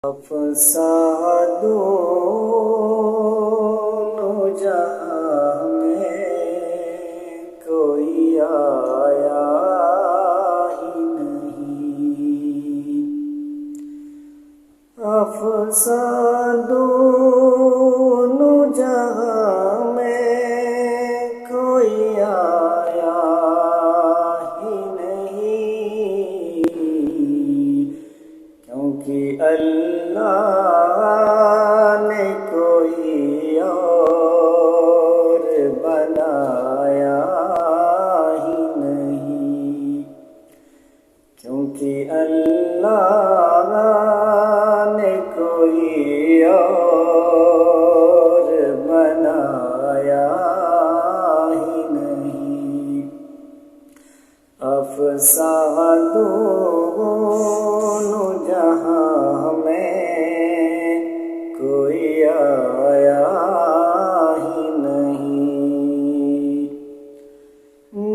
دونوں جہاں میں کوئی آیا ہی نہیں، افساں دونوں جہاں میں کوئی آیا ہی نہیں، کیونکہ اللہ نے کوئی اور بنایا ہی نہیں، کیونکہ اللہ نے کوئی اور بنایا ہی نہیں، افساں دونوں جہاں میں کوئی آیا ہی نہیں،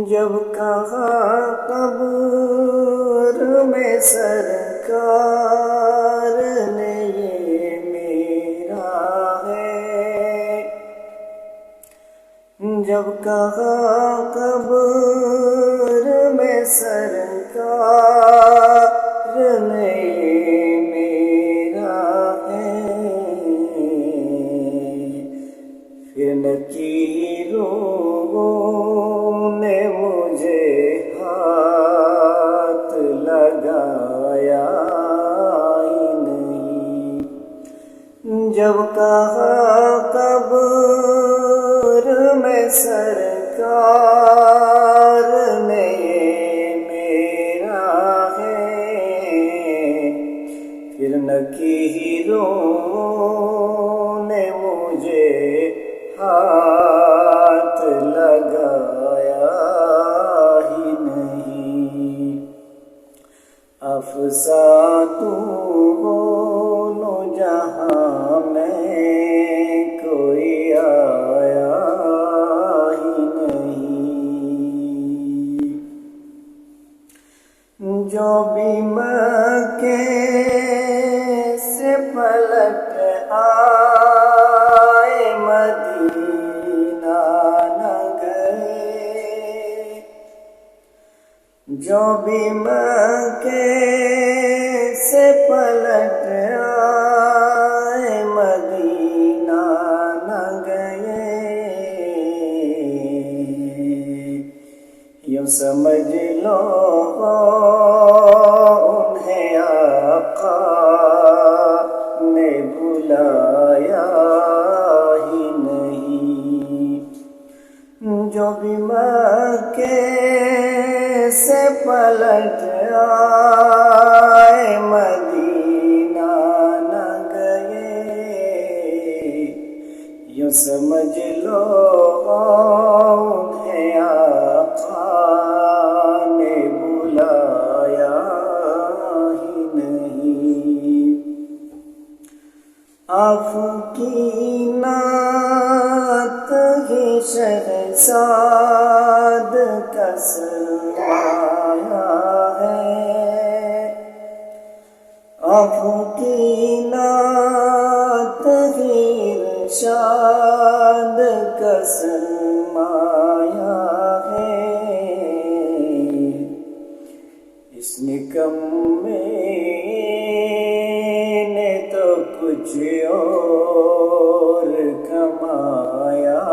جب کہا قبر میں سرکار نے یہ میرا ہے، جب کہا قبر میں سرکار نے یہ میرا ہے، پھر نکیروں نے مجھے ہاتھ لگایا ہی نہیں، جب کہا قبر میں سرکار نے یہ میرا ہے، پھر نکیروں نے مجھے ہاتھ لگایا ہی نہیں، افساں دونوں جہاں میں کوئی آیا ہی نہیں، جو بھی مکے سے پلٹ آئے مدینہ نہ گئے، جو بھی مکے سے پلٹ آئے مدینہ نہ گئے، یوں سمجھ لو انہیں آقا نے بلایا ہی نہیں، جو بھی مکے سے پلٹ آئے مدینہ نہ گئے، یوں سمجھ لو انہیں آقا نے بلایا ہی نہیں، آپ کی نعت ہی شہزاد کا سرمایہ ہے، آپ کی نعت ہی ارشاد کا سرمایہ ہے، اس نکمے نے تو کچھ اور کمایا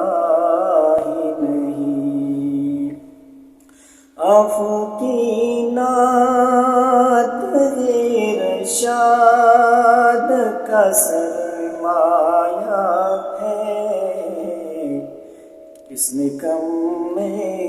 ہی نہیں، آپ کی نعت ارشاد کا سرمایہ ہے، اس نکمے